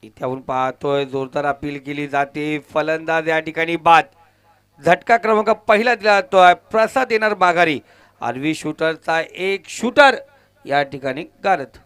इथे आपण पाहतोय जोरदार अपील केली जाते. फलंदाज या ठिकाणी बाद. झटका क्रमांक पहिला दिला जातोय. प्रसाद येणार माघारी. आरवी शूटरचा एक शूटर या ठिकाणी गारद.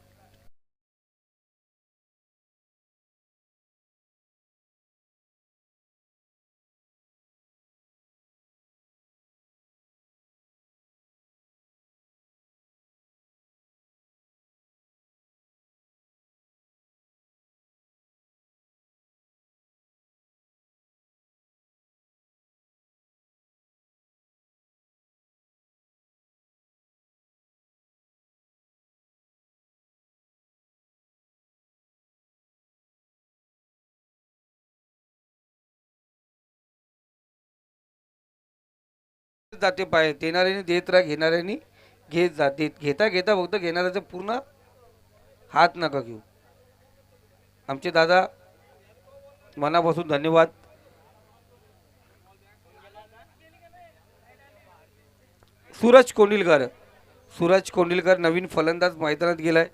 जाते पाहिजे देणाऱ्याने देत राहा, घेणाऱ्याने घेत जाते. घेता घेता फक्त घेणाऱ्याचा पूर्ण हात नका घेऊ. आमचे दादा मनापासून धन्यवाद. सूरज कोंडिलकर. सूरज कोंडिलकर नवीन फलंदाज मैदानात गेलाय.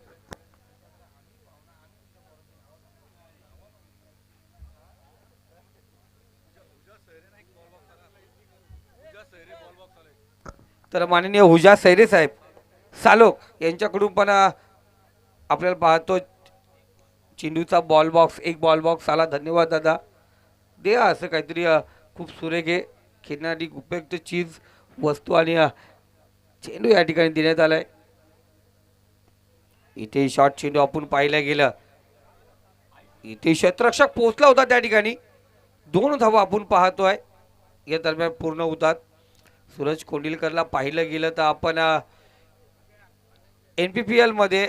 तर माननीय हुजा सैरे साहेब सालोक यांच्याकडून पण आपल्याला पाहतो चेंडूचा बॉल बॉक्स, एक बॉल बॉक्स आला. धन्यवाद दादा. दे असं काहीतरी खूप सुरेख आहे खेळण्यासाठी उपयुक्त चीज वस्तू आणि चेंडू या ठिकाणी देण्यात आलाय. इथे शॉर्ट चेंडू आपण पाहिला गेलं. इथे क्षेत्ररक्षक पोहोचला होता त्या ठिकाणी. 2 धावा आपण पाहतोय या दरम्यान पूर्ण होतात. सूरज कोंडिलकरला पाहिलं गेलं तर आपण NPPL मध्ये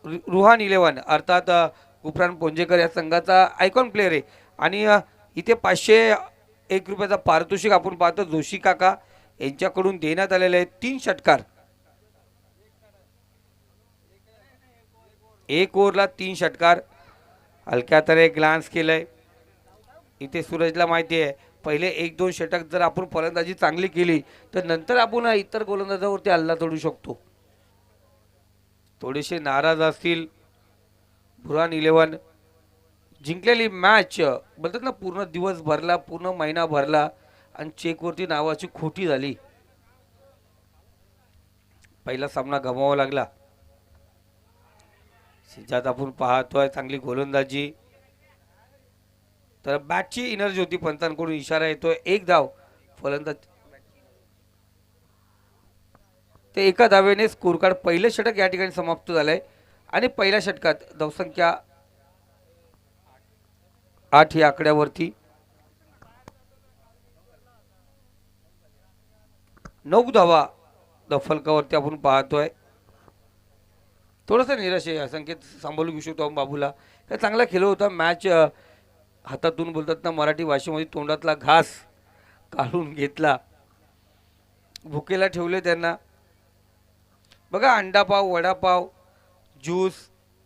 रुहान 11 अर्थात गुफरान पोंजेकर या संघाचा आयकॉन प्लेअर आहे. आणि इथे 501 रुपयाचा पारितोषिक आपण पाहतो जोशी काका यांच्याकडून देण्यात आलेले आहे. 3 षटकार, 1 ओव्हरला 3 षटकार. हलक्या तऱ्हे ग्लान्स केलंय. इथे सूरजला माहिती आहे पहिले 1-2 षटक जर आपण फलंदाजी चांगली केली तर नंतर आपण इतर गोलंदाजावरती हल्ला चढू शकतो. थोडेसे नाराज असतील. बुरान 11 जिंकलेली मॅच बोलतात ना पूर्ण दिवस भरला, पूर्ण महिना भरला आणि चेकवरती नावाची खोटी झाली. पहिला सामना गमावा लागला. ज्यात आपण पाहतोय चांगली गोलंदाजी. तर बॅटची एनर्जी होती. पंचांकडून इशारा येतोय 1 धाव फलंदाज. ते एका धावेने स्कोर कार्ड पहिले षटक या ठिकाणी समाप्त झालंय. आणि पहिल्या षटकात धावसंख्या 8 या आकड्यावरती 9 धावा फलकावरती आपण पाहतोय. थोडंसं निराश आहे. संकेत सांभाळून घेऊ शकतो बाबूला. चांगला खेळ होता. मॅच हातातून बोलतात ना मराठी भाषेमध्ये तोंडातला घास काढून घेतला. भुकेला ठेवले त्यांना. बघा अंडापाव, वडापाव, ज्यूस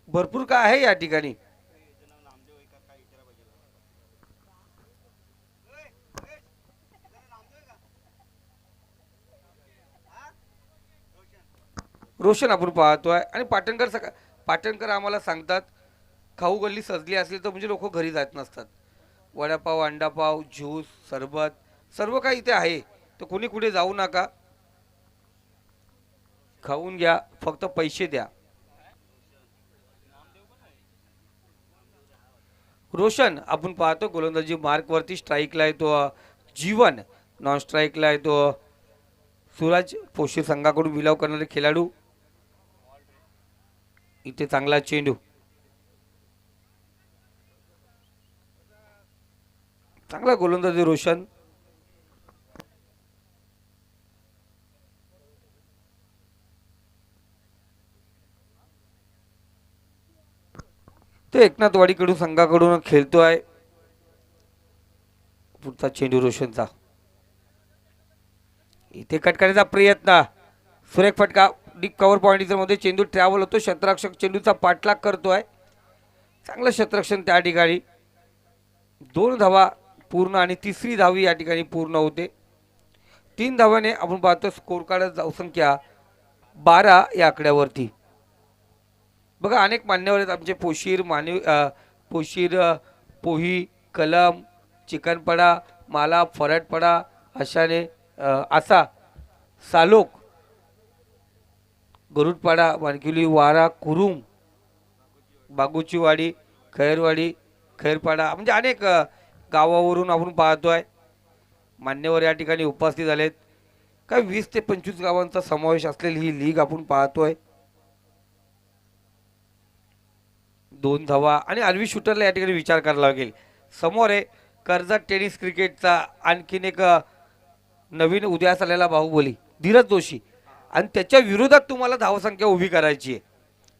भरपूर काय आहे या ठिकाणी. रोशन आपण पाहतोय. आणि पाटणकर आम्हाला सांगतात खाऊ गल्ली सजली असली तर म्हणजे लोक घरी जात नसतात. वडापाव, अंडापाव, ज्यूस, सरबत सर्व काही इथे आहे. तर कोणी कुठे जाऊ नका, खाऊन घ्या, फक्त पैसे द्या. रोशन आपण पाहतो गोलंदाजी मार्कवरती. स्ट्राईकला आहे तो जीवन, नॉन स्ट्राईकला आहे तो सूरज. पोशी संघाकडून विलाव करणारे खेळाडू. इथे चांगला चेंडू, चांगला गोलंदाजी रोशन. ते एकनाथ वाडीकडून संघाकडून खेळतोय. पुढचा चेंडू रोशनचा. इथे कट करण्याचा प्रयत्न. सुरेख फटका. डीप कव्हर पॉइंटच्या मध्ये चेंडू ट्रॅव्हल होतो. क्षेत्ररक्षक चेंडूचा पाठलाग करतोय. चांगलं क्षेत्ररक्षण त्या ठिकाणी. 2 धावा पूर्ण आणि तिसरी धावी या ठिकाणी पूर्ण होते. 3 धावाने आपण पाहतो स्कोर कार्ड धावसंख्या 12 या आकड्यावरती. बघा अनेक मान्यवर आहेत आमचे पोशीर पोशीर पोही कलम चिकनपडा माला फराटपडा अशाने आसा सालोक गरुडपाडा वानकिवली वारा कुरुम बागुचीवाडी खैरवाडी खैरपाडा म्हणजे अनेक गावावरून आपण पाहतोय मान्यवर या ठिकाणी उपस्थित झालेत. काय 20 ते 25 गावांचा समावेश असलेली ही लीग आपण पाहतोय. 2 धावा आणि अरवी शूटरला या ठिकाणी विचार करावा लागेल. समोर आहे कर्जत टेनिस क्रिकेटचा आणखीन एक नवीन उदयास आलेला बाहुबली धीरज जोशी आणि त्याच्या विरोधात तुम्हाला धावसंख्या उभी करायची आहे.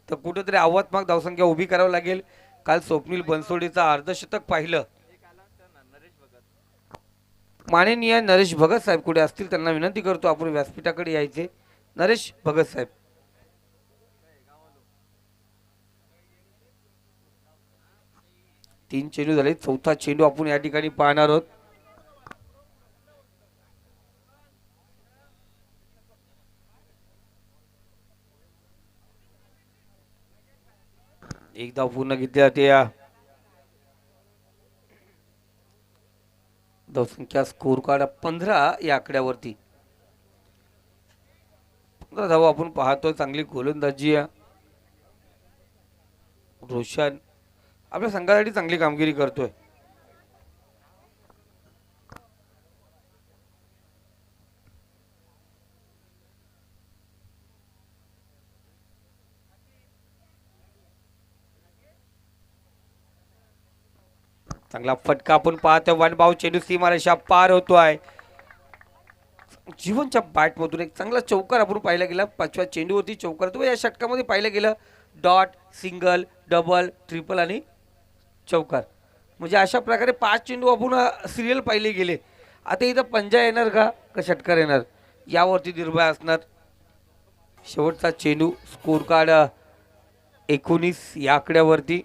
तर कुठेतरी आव्हानात्मक धावसंख्या उभी करावी लागेल. काल स्वप्नील बनसोडेचा अर्धशतक पाहिलं. माननीय नरेश भगत साहेब कुठे असतील त्यांना विनंती करतो आपण व्यासपीठाकडे यायचे. नरेश भगत साहेब. 3 चेंडू झाले. चौथा चेंडू आपण या ठिकाणी पाहणार आहोत. एक धाव पूर्ण घेतली जाते. या धावसंख्या स्कोर कार्ड 15 या आकड्यावरती 15 धावा आपण पाहतोय. चांगली गोलंदाजी आहे. रोशन आपल्या संघासाठी चांगली कामगिरी करतोय. चांगला फटका आपण पाहतोय. वन बाउ चेंडू सीमारेषा पार होतोय. जीवनच्या बॅटमधून एक चांगला चौकार आपण पाहिला गेला. 5व्या चेंडूवरती चौकार तो या षटकामध्ये पाहिलं गेलं. डॉट सिंगल डबल ट्रिपल आणि चौकार म्हणजे अशा प्रकारे 5 चेंडू आपण सिरियल पाहिले गेले. आता इथं पंजा येणार का षटकार येणार यावरती निर्भय असणार. शेवटचा चेंडू स्कोर कार्ड 19 या आकड्यावरती.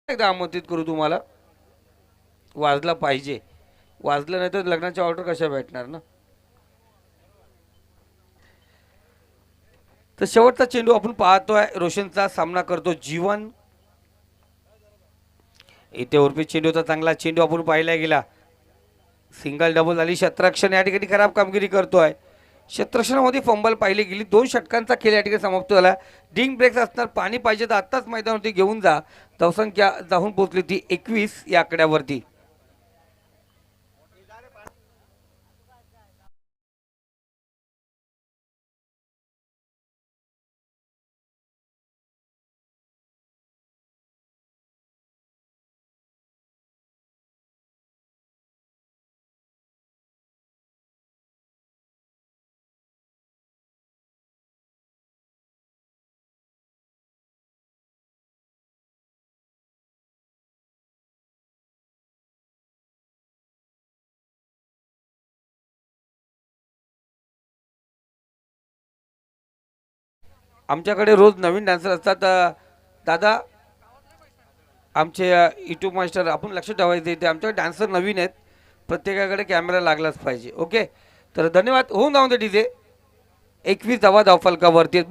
एकदा आमंत्रित करू तुम्हाला. वाजला पाहिजे. वाजलं नाही तर लग्नाच्या ऑर्डर कशा भेटणार ना. तर शेवटचा चेंडू आपण पाहतोय. रोशनचा सामना करतो जीवन. इथे उर्फी चेंडूचा चांगला चेंडू आपण पाहिला गेला. सिंगल डबल झाली. शत्रक्षण या ठिकाणी खराब कामगिरी करतोय. शत्रक्षणामध्ये फंबल पाहिली गेली. 2 षटकांचा खेळ या ठिकाणी समाप्त झाला. डिंग ब्रेक्स असणार. पाणी पाहिजे तर आत्ताच मैदानावरती घेऊन जा. धावसंख्या जाऊन पोहोचली ती 21 या आकड्यावरती. आमच्याकडे रोज नवीन डान्सर असतात. दादा आमचे यूट्यूब मास्टर आपण लक्ष ठेवायचं इथे आमच्याकडे डान्सर नवीन आहेत. प्रत्येकाकडे कॅमेरा लागलाच पाहिजे. ओके तर धन्यवाद. होऊन जाऊन दे डीजे. 21 धावा धावफलकावरती.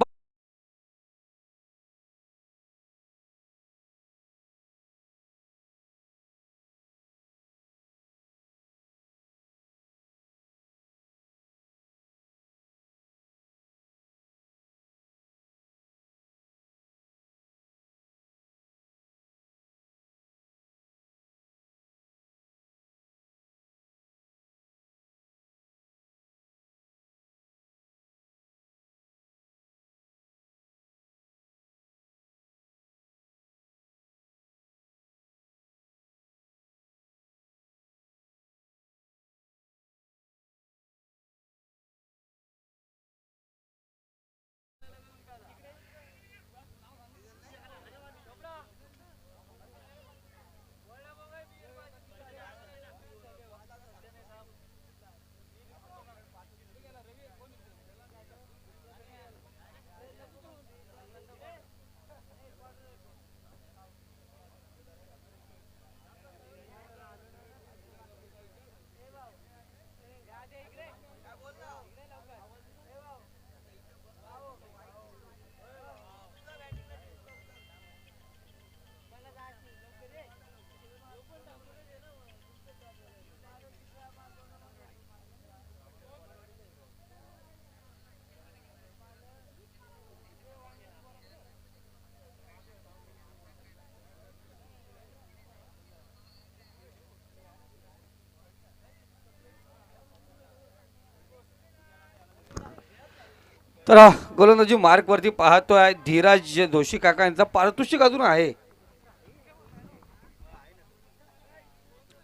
तर गोलंदाजी मार्क वरती पाहतोय धीरज जोशी काका यांचा पारितोषिक अजून आहे.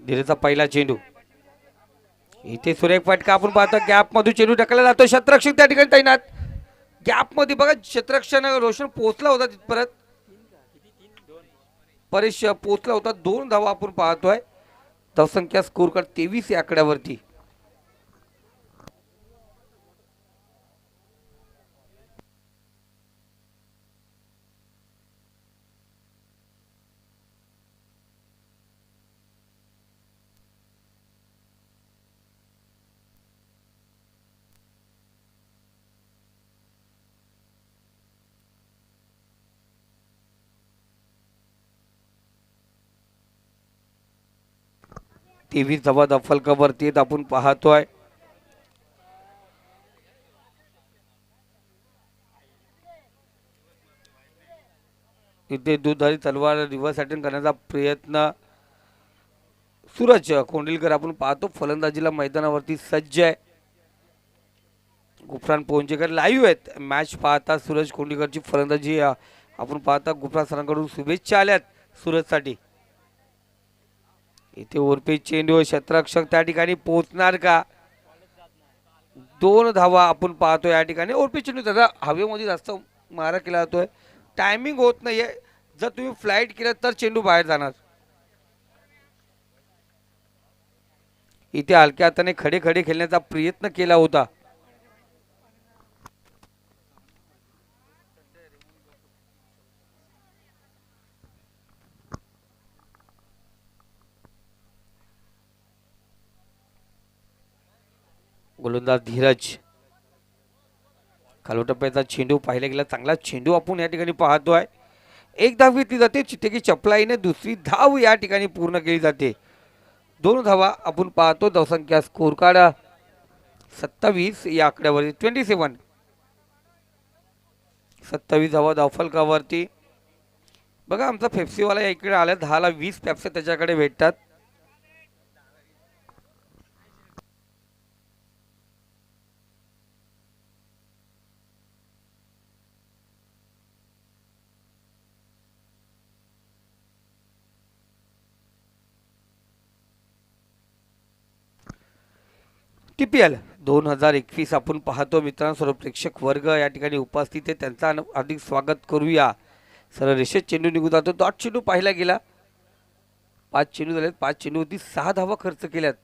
धीरजचा पहिला चेंडू इथे सुरेख फटका आपण पाहतो. गॅप मधून चेंडू टाकला जातो. शतरक्षक त्या ठिकाणी तैनात. गॅप मध्ये बघा शतरक्षण रोशन पोहोचला होता तिथपर्यंत. परेश पोहोचला होता. 2 धावा आपण पाहतोय. धावसंख्या स्कोर कार्ड 23 या आकड्यावरती. तेवीस धावा फलकावरती आपण पाहतोय. इथे दुधारी तलवार रिव्हर्स अटेंड करण्याचा प्रयत्न सूरज कोंडिलकर आपण पाहतो. फलंदाजीला मैदानावरती सज्ज आहे. गुफरान पोंजेकर लाईव्ह आहेत. मॅच पाहता सूरज कोंडिलकरची फलंदाजी आपण पाहता. गुफरान सरांकडून शुभेच्छा आल्यात सूरजसाठी. इथे ओरपे चेंडू क्षेत्ररक्षक त्या ठिकाणी पोहोचणार का. 2 धावा आपण पाहतो या ठिकाणी. ओरपे चेंडू त्याचा हवेमध्ये जास्त मारा केला जातोय. टायमिंग होत नाहीये. जर तुम्ही फ्लाईट केलं तर चेंडू बाहेर जाणार. इथे हलक्या हाताने खडे खडे खेळण्याचा प्रयत्न केला होता. गोलंदाज धीरज खालोटप्प्याचा चेंडू पाहिला गेला. चांगला चेंडू आपण या ठिकाणी पाहतोय. एक धाव घेतली जाते. चितेकी चपलाईने दुसरी धाव या ठिकाणी पूर्ण केली जाते. 2 धावा आपण पाहतो. धावसंख्या स्कोर कार्ड 27 या आकड्यावरती. 27 27 धावा धावफलकावरती. बघा आमचा फेप्सीवाला या इकडे आला. 10ला 20 पेप्सी त्याच्याकडे भेटतात. TPL 2021 आपण पाहतो मित्रांनो. सर्व प्रेक्षक वर्ग या ठिकाणी उपस्थित आहे. त्यांचा हार्दिक स्वागत करूया. सरळ रेषेत चेंडू निघून जातो. डॉट चेंडू पाहिला गेला. 5 चेंडू झालेत. 5 चेंडूवरती 6 धावा खर्च केल्यात.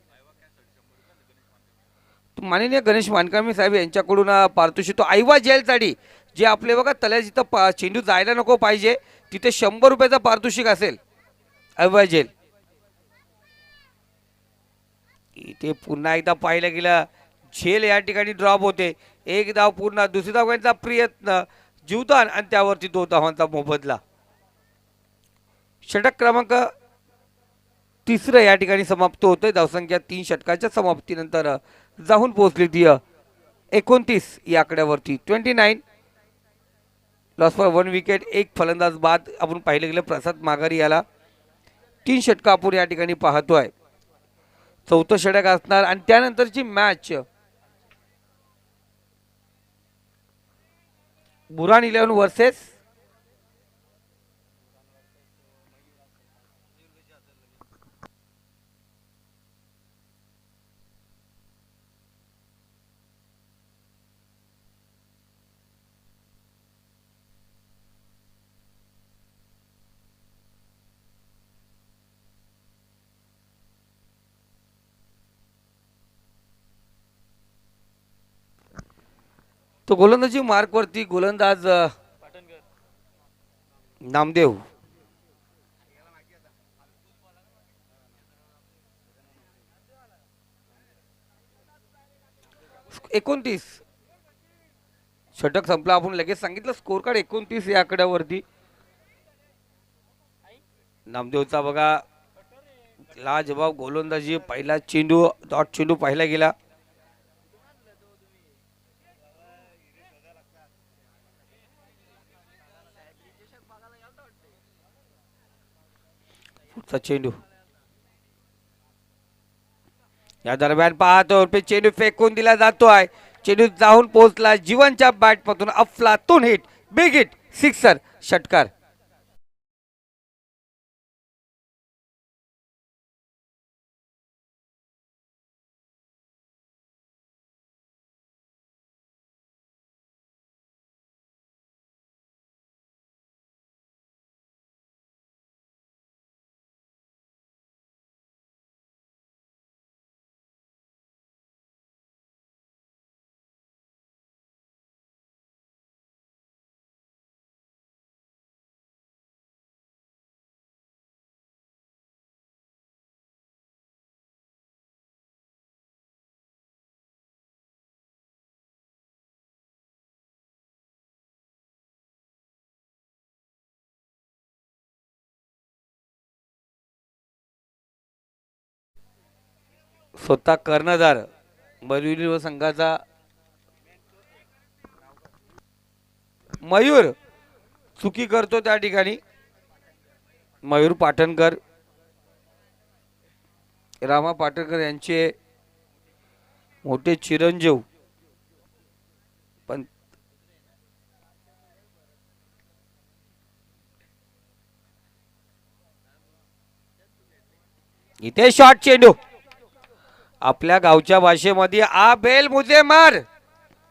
माननीय गणेश मानकामी साहेब यांच्याकडून पारितोषिक तो आईवा जेलसाठी जे आपले बघा तल्या जिथं चेंडू जायला नको पाहिजे तिथे 100 रुपयाचा पारितोषिक असेल. आईवा जेल. इथे पुन्हा एकदा पाहिलं गेलं. झेल या ठिकाणी ड्रॉप होते. एक धाव पूर्ण. दुसरी धाव घेण्याचा प्रयत्न. जीवदान आणि त्यावरती 2 धावांचा मोबदला. षटक क्रमांक 3 या ठिकाणी समाप्त होतोय. धावसंख्या 3 षटकाच्या समाप्तीनंतर जाऊन पोहोचली ती 29 या आकड्यावरती. 29 लॉस फॉर 1 विकेट. एक फलंदाज बाद आपण पाहिलं गेलं. प्रसाद माघारी याला. 3 षटक आपण या ठिकाणी पाहतोय. 4थं षटक असणार आणि त्यानंतरची मॅच बुरान 11 वर्सेस तो गोलंदाजी मार्कवरती गोलंदाज नामदेव. एकोणतीस षटक संपला. आपण लगेच सांगितलं स्कोर कार्ड 29 या आकड्यावरती. नामदेवचा बघा लाजवाब गोलंदाजी. पहिला चेंडू डॉट चेंडू पाहिला गेला. पुढचा चेंडू या दरम्यान पाहतो चेंडू फेकून दिला जातोय. चेंडू जाऊन पोहोचला जीवनच्या बॅटमधून अफलातून हिट, बिग हिट, सिक्सर, षटकार. स्वतः कर्णधार मयुरी संघाचा मयूर चुकी करतो त्या ठिकाणी. मयूर पाटणकर, रामा पाटणकर यांचे मोठे चिरंजीव. पण इथे शॉट चेंडू, आपल्या गावच्या भाषेमध्ये आ बेल मुझे मार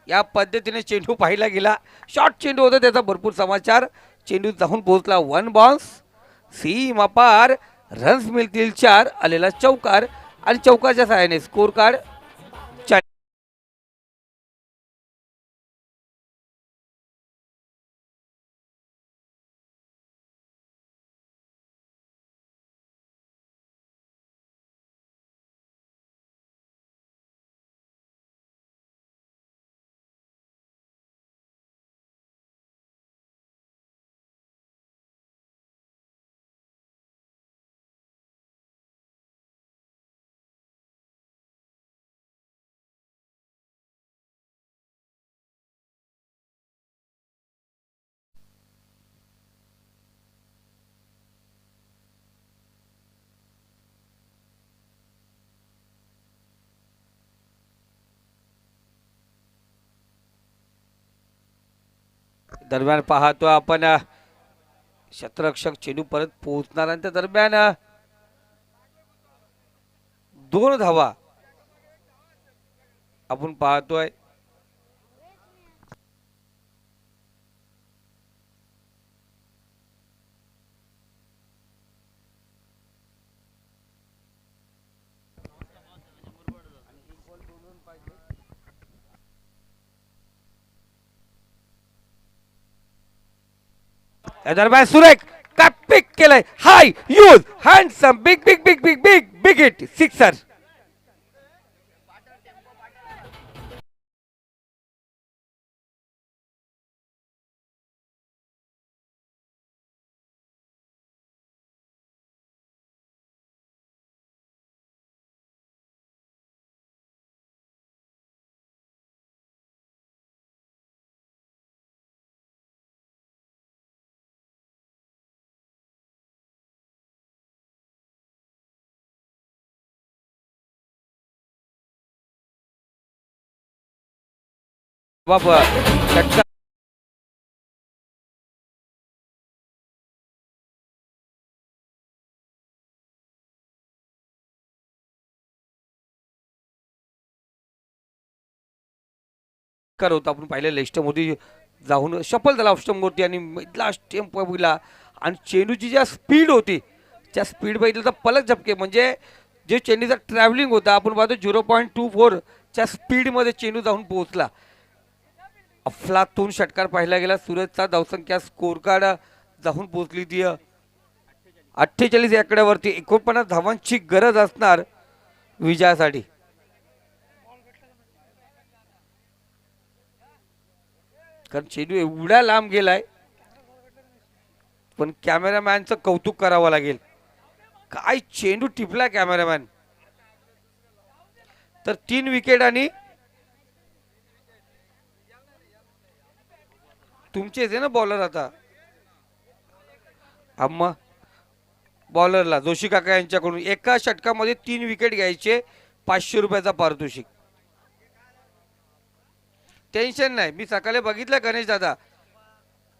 या पद्धतीने चेंडू पाहिला गेला. शॉर्ट चेंडू होता, त्याचा भरपूर समाचार. चेंडू जाऊन पोहोचला वन बाउन्स, सीमा पार, रन्स मिळतील 4, आलेला चौकार आणि चौकाच्या सहाय्याने स्कोर कार्ड. दरम्यान पाहतो आपण क्षेत्ररक्षक चेंडू परत पोहोचणार, त्या दरम्यान 2 धावा आपण पाहतोय. त्या दरम्यान सुरेख काय पिक केलंय, huge handsome, big big big big big big hit, sixer. बाबा षटकार होता. आपण पाहिलं लेस्ट मध्ये जाऊन शफल झाला ऑफ वरती आणि लास्ट टेम्पो गेला आणि चेंडूची ज्या स्पीड होती त्या स्पीड बघितलं तर पलक झपके, म्हणजे जे चेंडूचा ट्रॅव्हलिंग होता आपण पाहतो 0.24 च्या स्पीडमध्ये चेंडू जाऊन पोहोचला. अफलातून षटकार पाहिला गेला. सुरतचा धावसंख्या स्कोर कार्ड जाऊन पोहोचली ती 48 या आकड्यावरती. 49 धावांची गरज असणार विजयासाठी. कारण चेंडू एवढा लांब गेलाय, पण कॅमेरामॅनचं कौतुक करावं लागेल. काय चेंडू टिपला कॅमेरामॅन. तर 3 विकेट आणि तुमचेच आहे ना बॉलर आता. अम्मा बॉलरला जोशी काका यांच्याकडून एका षटकामध्ये 3 विकेट घ्यायचे, 500 रुपयाचा पारितोषिक. टेन्शन नाही. मी सकाळी बघितलं गणेश दादा,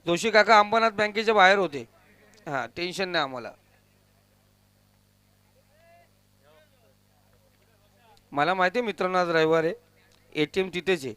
जोशी काका अंबरनाथ बँकेच्या बाहेर होते. हा, टेन्शन नाही आम्हाला. मला माहिती आहे मित्रांनो, आज रविवार आहे. ATM तिथेच आहे.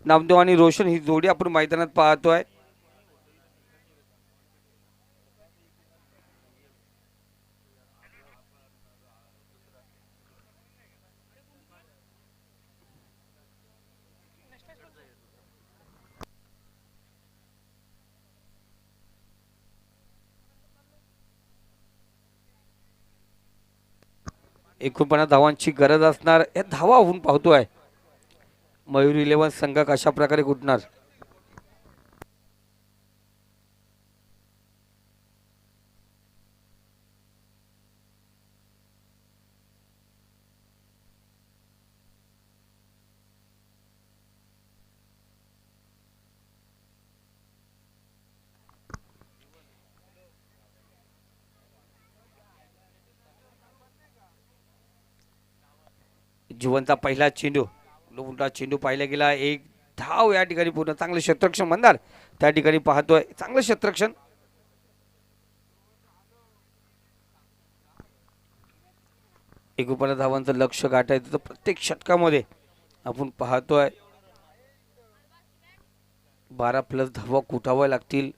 नामदेव आणि रोशन ही जोडी आपण मैदानात पाहतोय. एकूणपणा धावांची गरज असणार, या धावा होऊन पाहतोय. मयूर 11 संघ कशा प्रकारे कुठणार. जीवनचा पहिला चेंडू, उलटा चेंडू पाहिला गेला. एक धाव या ठिकाणी पूर्ण. चांगलं क्षेत्ररक्षण म्हणणार त्या ठिकाणी पाहतोय. चांगलं क्षेत्ररक्षण. एकूण धावांचं लक्ष गाठायचं तर प्रत्येक षटकामध्ये आपण पाहतोय 12+ धावा कुठाव्या लागतील.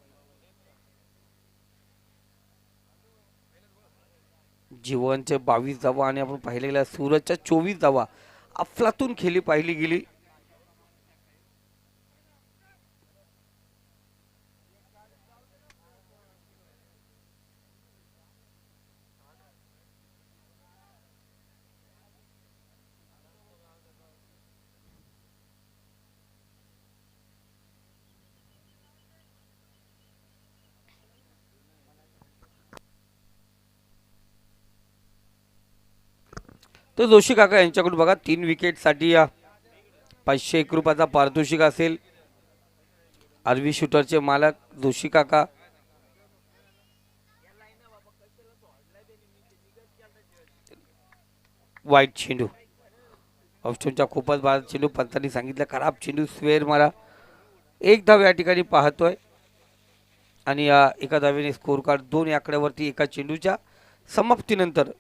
जीवनचे 22 धावा आणि आपण पाहिले गेल्या सूरजच्या 24 धावा अफलातून खेळी पाहिली गेली. तर जोशी काका यांच्याकडून बघा 3 विकेटसाठी या 501 रुपयाचा पारितोषिक असेल. आरवी शूटरचे मालक जोशी काका. वाईट चेंडू, ऑप्शनच्या खूपच बाद चेंडू. पंतांनी सांगितलं खराब चेंडू, स्वेअर मारा. एक धाव या ठिकाणी पाहतोय आणि या एका धावेने स्कोर कार्ड 2 या आकड्यावरती. एका चेंडूच्या समाप्तीनंतर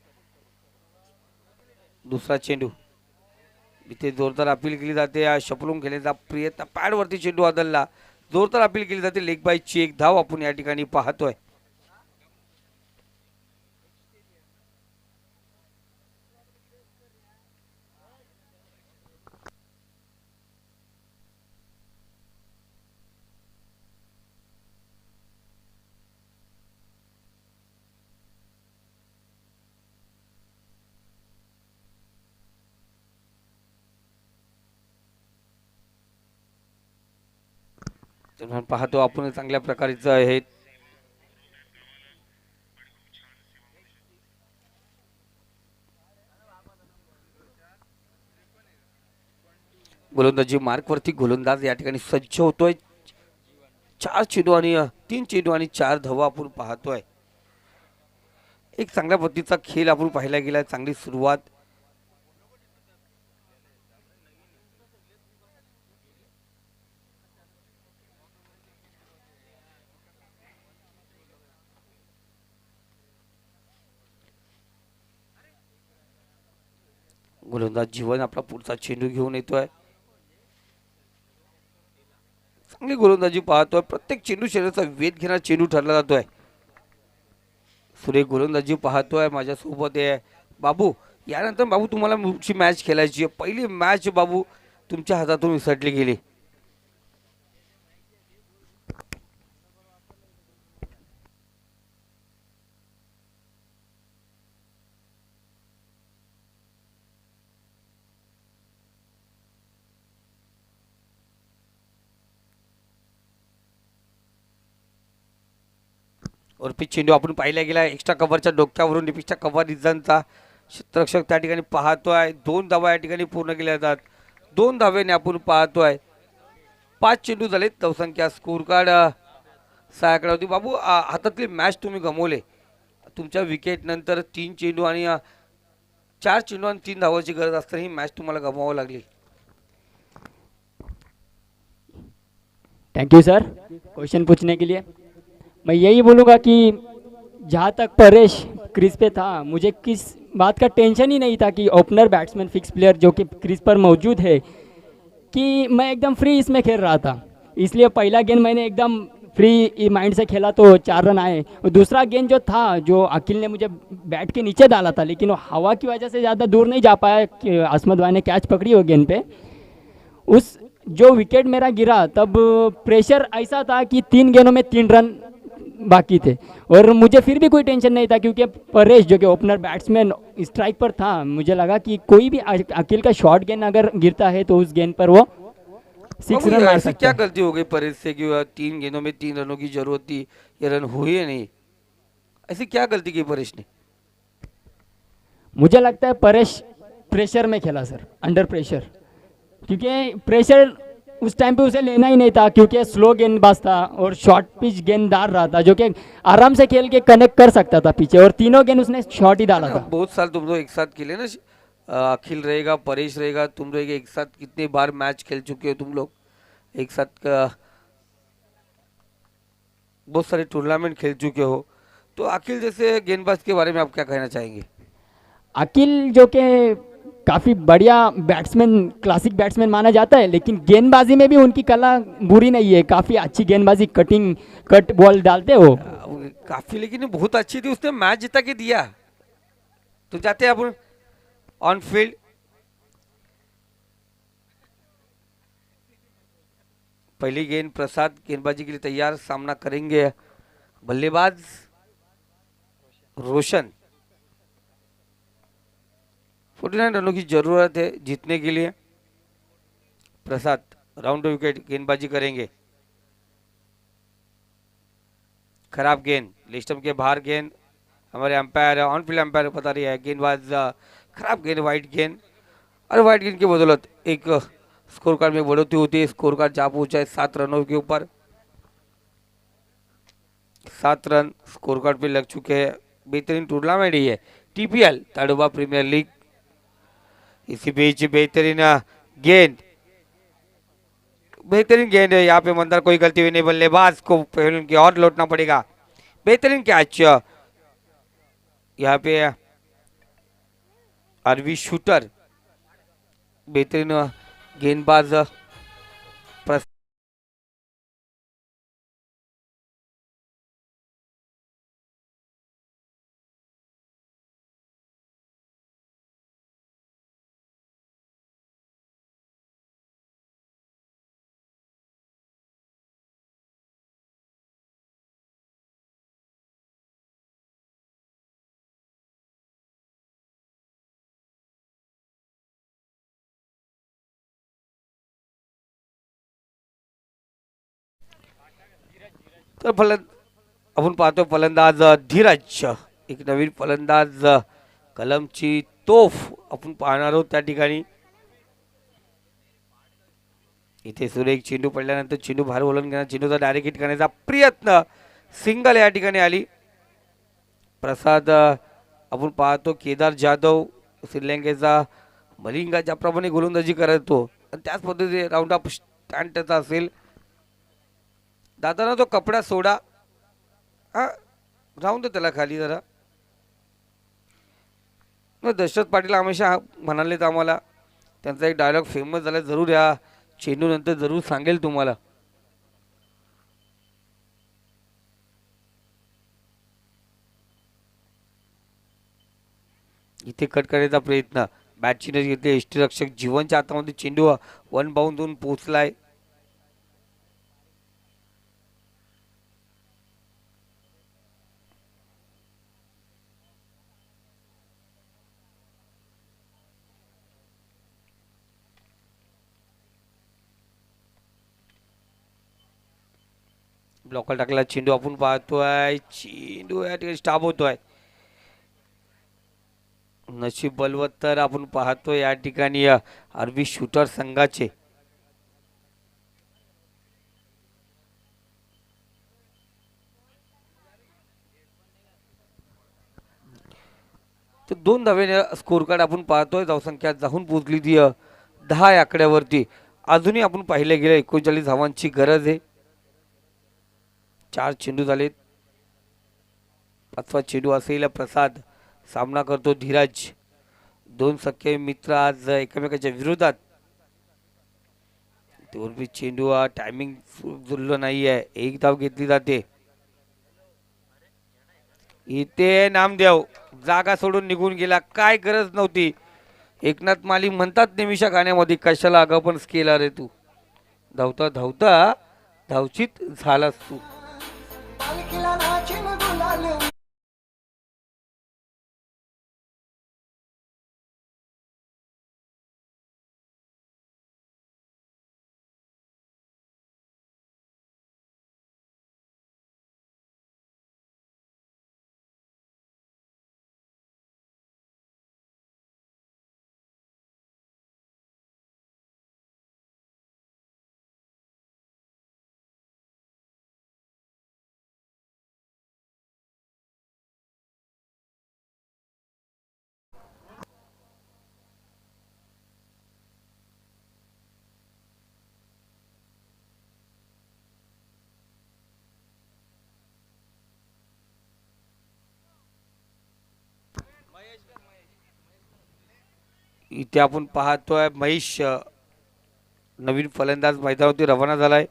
दुसरा चेंडू, इथे जोरदार अपील केली जाते. शपलून खेळण्याचा प्रयत्न, पॅडवरती चेंडू आदलला. जोरदार अपील केली जाते. लेग बायची एक धाव आपण या ठिकाणी पाहतोय. तर पाहतो आपण चांगल्या प्रकारचं आहे. गोलंदाजी मार्कवरती गोलंदाज या ठिकाणी सज्ज होतोय. 4 चेंडू आणि 3 चेंडू आणि 4 धावा आपण पाहतोय. एक चांगल्या पद्धतीचा खेळ आपण पाहायला गेला. चांगली सुरुवात. गोलंदाज जीवन आपला पुढचा चेंडू घेऊन येतोय. चांगली गोलंदाजी पाहतोय. प्रत्येक चेंडू शरीराचा वेध घेणारा चेंडू ठरला जातोय. सुरेख गोलंदाजी पाहतोय. माझ्यासोबत आहे बाबू. यानंतर बाबू तुम्हाला पुढची मॅच खेळायची आहे. पहिली मॅच बाबू तुमच्या हातातून विसरली गेली. और चेंडू आपण पाहिला गेला एक्स्ट्रा कव्हरच्या डोक्यावरून डिपिसच्या कव्हर रिझनचा क्षेत्ररक्षक त्या ठिकाणी पाहतोय. 2 धावा या ठिकाणी पूर्ण केल्या जातात. 2 धाव्याने आपण पाहतोय. 5 चेंडू झाले. धावसंख्या स्कोर कार्ड 6 होती. बाबू हातातली मॅच तुम्ही गमवले. तुमच्या विकेट नंतर 3 चेंडू आणि 4 चेंडू आणि 3 धावाची गरज असताना ही मॅच तुम्हाला गमवावी लागली. थैंक यू सर क्वेश्चन पूछने के लिए। मैं यही बोलूँगा कि जहाँ तक परेश क्रीज पे था, मुझे किस बात का टेंशन ही नहीं था कि ओपनर बैट्समैन फिक्स प्लेयर जो कि क्रीज पर मौजूद है, कि मैं एकदम फ्री इसमें खेल रहा था। इसलिए पहला गेंद मैंने एकदम फ्री माइंड से खेला तो 4 रन आए। और दूसरा गेंद जो था, जो अखिल ने मुझे बैट के नीचे डाला था, लेकिन वो हवा की वजह से ज़्यादा दूर नहीं जा पाया कि असमत भाई ने कैच पकड़ी वो गेंद पे। उस जो विकेट मेरा गिरा तब प्रेशर ऐसा था कि 3 गेंदों में 3 रन बाकी थे, और मुझे फिर भी कोई टेंशन नहीं था क्योंकि परेश जो कि ओपनर बैट्समैन स्ट्राइक पर था। मुझे लगा कि कोई भी अखिल का शॉर्ट गेंद अगर गिरता है तो उस गेंद पर वो 6 बाबू रन मार ऐसी सकता क्या है। गलती हो गई परेश से कि 3 गेंदों में 3 रनों की जरूरत थी, ये रन हुई ही नहीं? ऐसी क्या गलती की परेश ने? मुझे लगता है परेश प्रेशर में खेला सर, अंडर प्रेशर, क्योंकि प्रेशर उस टाइम पे उसे लेना ही नहीं था क्योंकि स्लो गेंदबाज था और शॉर्ट पिच गेंददार रहा था जो कि आराम से खेल के कनेक्ट कर सकता था पीछे, और तीनों गेंद उसने शॉर्ट ही है डाला ना, था। बहुत साल तुम लोग एक साथ खेले ना। अखिल रहेगा, परेश रहेगा, तुम लोग एक साथ कितने बार मैच खेल चुके हो तुम लोग एक साथ बहुत सारे टूर्नामेंट खेल चुके हो। तो अखिल जैसे गेंदबाज के बारे में आप क्या कहना चाहेंगे? अकील जो कि काफ़ी बढ़िया बैट्समैन, क्लासिक बैट्समैन माना जाता है, लेकिन गेंदबाजी में भी उनकी कला बुरी नहीं है, काफ़ी अच्छी गेंदबाजी, कटिंग कट बॉल डालते हो। काफी, लेकिन बहुत अच्छी थी, उसने मैच जिता के दिया। तो जाते हैं अपन ऑन फील्ड। पहली गेंद प्रसाद गेंदबाजी के लिए तैयार, सामना करेंगे बल्लेबाज रोशन। 49 रनों की जरूरत है जीतने के लिए। प्रसाद राउंड विकेट गेंदबाजी करेंगे। खराब गेंद, लिस्टम के बाहर गेंद। हमारे अंपायर, ऑन फील्ड अंपायर बता रही है गेंदबाज खराब गेंद, वाइट गेंद। और वाइट गेंद की बदौलत एक स्कोर कार्ड में बढ़ोतरी होती है। स्कोर कार्ड जा पहुंचा है 7 रनों के ऊपर। 7 रन स्कोर कार्ड पे लग चुके हैं। बेहतरीन टूर्नामेंट ही है टीपीएल, ताडोबा प्रीमियर लीग। इसी बीच बेहतरीन गेंद, बेहतरीन गेंद है। यहाँ पे मंदार कोई गलती हुई नहीं, बल्लेबाज को पहले की और लौटना पड़ेगा। बेहतरीन कैच यहाँ पे आरवी शूटर, बेहतरीन गेंदबाज तर आपण पाहतो फलंदाज धीरज, एक नवीन फलंदाज कलमची तोफ आपण पाहणार आहोत त्या ठिकाणी. इथे सुरेख चेंडू पडल्यानंतर चेंडू बाहेर ओलांडून घेणार, चेंडूचा डायरेक्ट हिट करण्याचा प्रयत्न, सिंगल या ठिकाणी आली. प्रसाद आपण पाहतो केदार जाधव श्रीलंकेचा मलिंगा ज्याप्रमाणे गोलंदाजी करतो आणि त्याच पद्धतीने राऊंड ऑफ स्टँड त्याचा असेल. दादाना तो कपडा सोडा, हा राहून दे त्याला खाली जरा. दशरथ पाटील हमेशा म्हणालेत आम्हाला, त्यांचा एक डायलॉग फेमस झाला, जरूर या चेंडू नंतर जरूर सांगेल तुम्हाला. इथे कट करण्याचा प्रयत्न, बॅटचीने घेतले, यष्टीरक्षक जीवनच्या हातामध्ये चेंडू वन बाउंड होऊन पोहोचलाय. ब्लॉकर टाकला चेंडू आपण पाहतोय, चेंडू या ठिकाणी स्टॉप होतोय. नशीब बलवत्तर आपण पाहतो या ठिकाणी आरबी शूटर संघाचे. तर 2 धावेने स्कोर कार्ड आपण पाहतोय, धावसंख्या जाऊन पोहोचली ती 10 या आकड्यावरती. अजूनही आपण पाहिले गेले 39 धावांची गरज आहे. 4 चेंडू झालेत, 5वा चेंडू असेल. प्रसाद सामना करतो धीरज, 2 सख्खे मित्र आज एकमेकाच्या विरोधात. तेवढी चेंडू टायमिंग जुळलं नाही आहे, एक धाव घेतली जाते. इथे नामदेव जागा सोडून निघून गेला, काय गरज नव्हती. एकनाथ माली म्हणतात निमिषा गाण्यामध्ये, कशाला अगं पण केला रे तू, धावता धावता धावचित झालास तू. इथे आपण पाहतोय महेश नवीन फलंदाज मैदानावरती रवाना झालाय.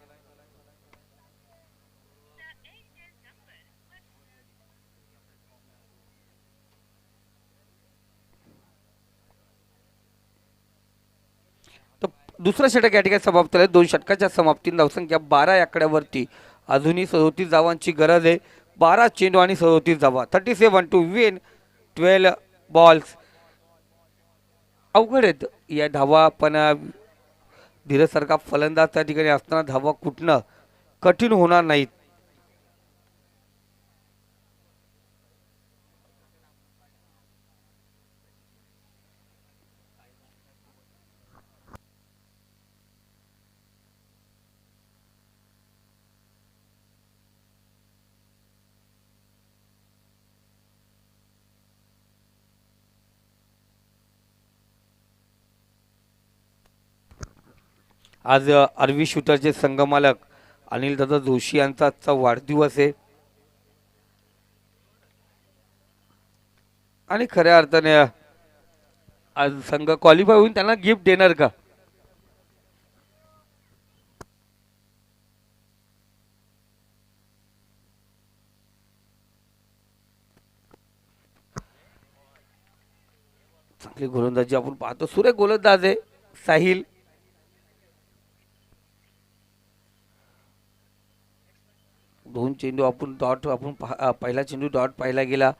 तर दुसरा षटक या ठिकाणी समाप्त झालाय. 2 षटकाच्या समाप्तीने धावसंख्या 12 या आकड्यावरती. अजूनही 37 धावांची गरज आहे. 12 चेंडू आणि 37 धावा, 37 टू विन 12 बॉल्स. अवघड आहेत या धावा, पण धीरजसारखा फलंदाज त्या ठिकाणी असताना धावा कुठणं कठीण होणार नाहीत. आज आरवी शूटरचे संघमालक अनिल दादा जोशी यांचा आजचा वाढदिवस आहे आणि खऱ्या अर्थाने आज संघ क्वालिफाय होऊन त्यांना गिफ्ट देणार का? चांगली गोलंदाजी आपण पाहतो, सुरेख गोलंदाज आहे साहिल. दोन चेंडू आपण डॉट पहिला चेंडू डॉट पाहिला गेला.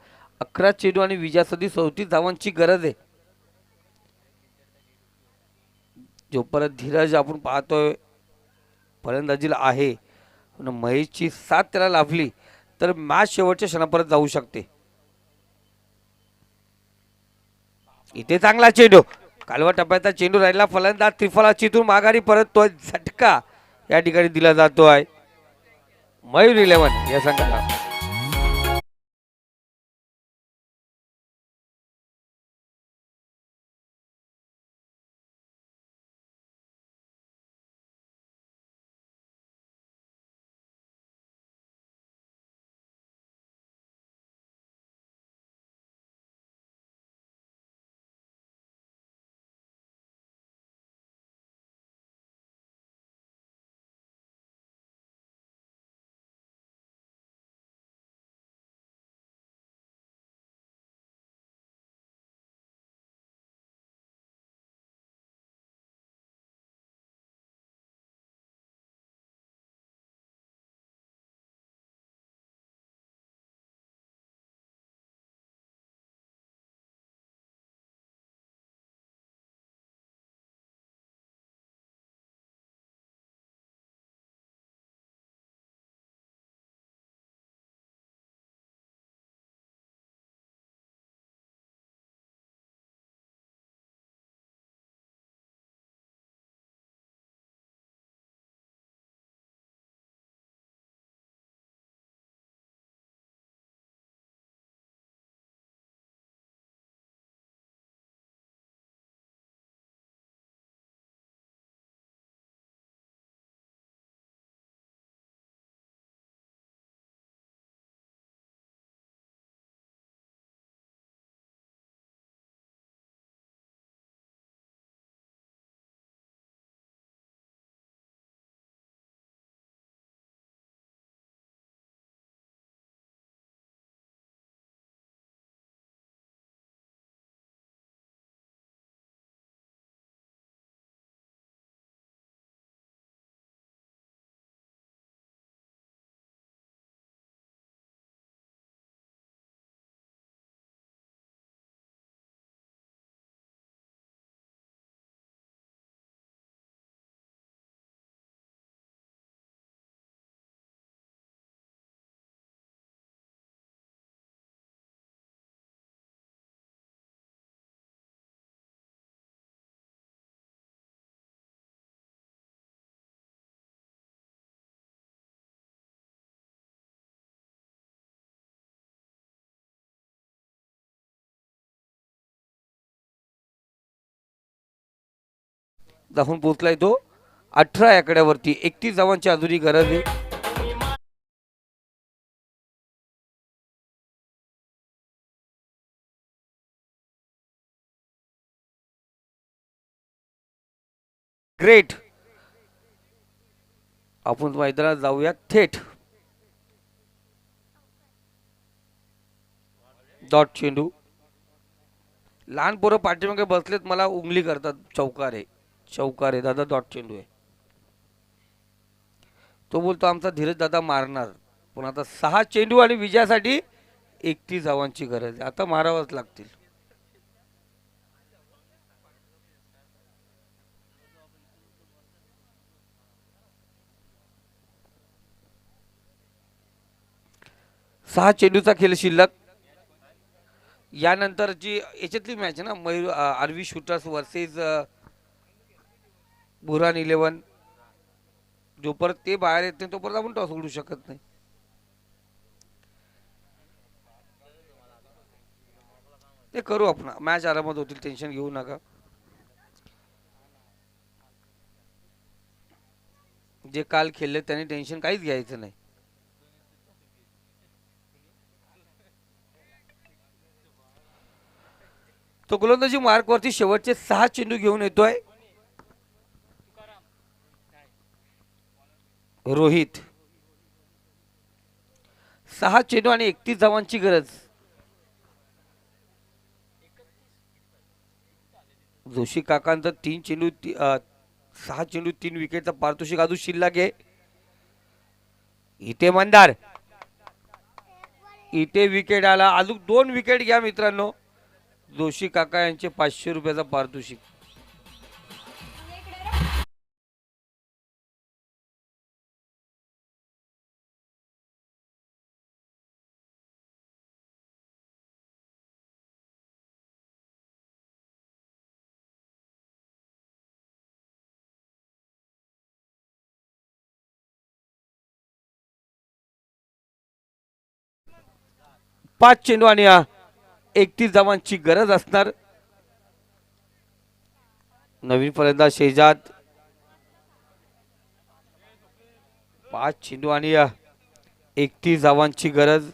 11 चेंडू आणि विजयासाठी 34 धावांची गरज आहे. जो परत धीरज आपण पाहतोय फलंदाजीला आहे, पण महेशची साथ त्याला लाभली तर मॅच शेवटच्या क्षणापर्यंत जाऊ शकते. इथे चांगला चेंडू, कालवा टप्प्याचा चेंडू राहिला, फलंदाज त्रिफळाचीतून माघारी परत तो झटका या ठिकाणी दिला जातो आहे मयूर 11 या संघाला. धावून पोहोचलाय तो 18 आकड्यावरती. 31 धावांची अधुरी गरज आहे. ग्रेट. आपण मैदानात जाऊया थेट. डॉट चेंडू, लहान पोरं पाठीमागे बसलेत, मला उंगली करतात. चौकार आहे, चौकार आहे दादा, डॉट चेंडू आहे. तो बोलतो आमचा धीरज दादा मारणार, पण आता 6 चेंडू आणि विजयासाठी 31 धावांची गरज आहे. आता मारावंच लागतील. सहा चेंडूचा खेळ शिल्लक. यानंतरची याच्यातली मॅच आहे ना, मयूर आरवी शूटर्स वर्सेस बुरान 11. जोपर्यंत ते बाहेर येत नाही तोपर्यंत आपण टॉस उडू शकत नाही. ते करू आपण, मॅच आरामात होतील, टेन्शन घेऊ नका. जे काल खेळले त्यांनी टेन्शन काहीच घ्यायचं नाही. तो गोलंदाजी मार्कवरती शेवटचे 6 चेंडू घेऊन येतोय रोहित. 6 चेंडू आणि 31 धावांची गरज. जोशी काकांचं 3 चेंडू 6 चेंडू 3 विकेटचा पारितोषिक अजून शिल्लक आहे. इथे मंदार, इथे विकेट आला. अजून 2 विकेट घ्या मित्रांनो. जोशी काका यांचे 500 रुपयाचा पारितोषिक. 5 चेंडू आणि 31 धावांची गरज असणार. नवीन फलंदाज शेजाद. 5 चेंडू आणि 31 धावांची गरज.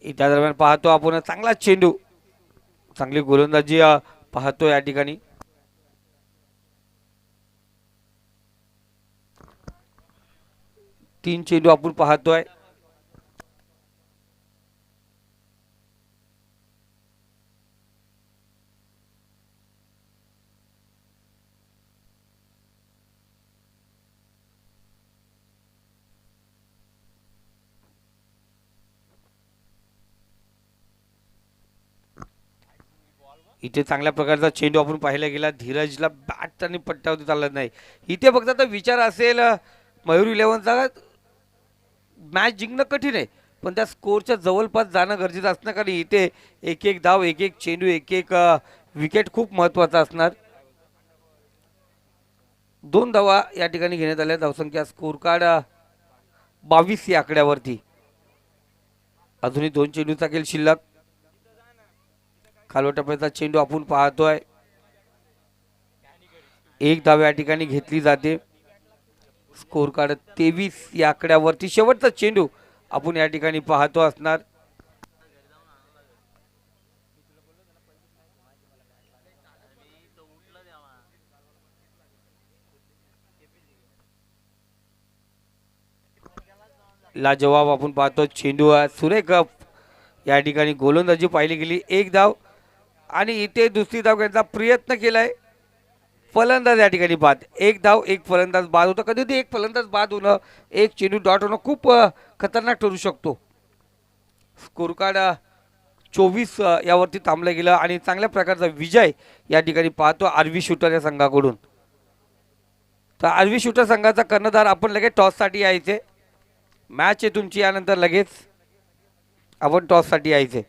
त्या दरम्यान पाहतो आपण चांगला चेंडू, चांगली गोलंदाजी पाहतो या ठिकाणी. तीन चेंडू आपण पाहतोय. इथे चांगल्या प्रकारचा चेंडू आपण पाहायला गेला. धीरजला बॅट आणि पट्ट्यावरती चालत नाही. इथे फक्त आता विचार असेल मयूर इलेव्हनचा, मॅच जिंकणं कठीण आहे पण त्या स्कोरच्या जवळपास जाणं गरजेचं असणार, कारण इथे एक एक धाव, एक एक चेंडू, एक एक विकेट खूप महत्वाचा असणार. 2 धावा या ठिकाणी घेण्यात आल्या. धावसंख्या स्कोर कार्ड 22 या आकड्यावरती. अजूनही 2 चेंडूचा खेळ शिल्लक. खालवट टप्प्याचा चेंडू आपण पाहतोय. 1 धाव या ठिकाणी घेतली जाते. स्कोर कार्ड 23 या आकड्यावरती. शेवटचा चेंडू आपण या ठिकाणी पाहतो असणार. लाजवाब आपण पाहतो चेंडू. सुरेख या ठिकाणी गोलंदाजी पाहिली गेली. 1 धाव आणि इथे दुसरी धाव घ्यायचा प्रयत्न केलाय फलंदाज या ठिकाणी बाद. 1 धाव, 1 फलंदाज बाद होता. कधी कधी 1 फलंदाज बाद होणं, 1 चेंडू डॉट होणं खूप खतरनाक ठरू शकतो. स्कोर कार्ड 24 यावरती थांबलं गेलं आणि चांगल्या प्रकारचा विजय या ठिकाणी पाहतो आरवी शूटर या संघाकडून. तर आरवी शूटर संघाचा कर्णधार आपण लगेच टॉससाठी यायचे. मॅच आहे तुमची, यानंतर लगेच आपण टॉससाठी यायचे.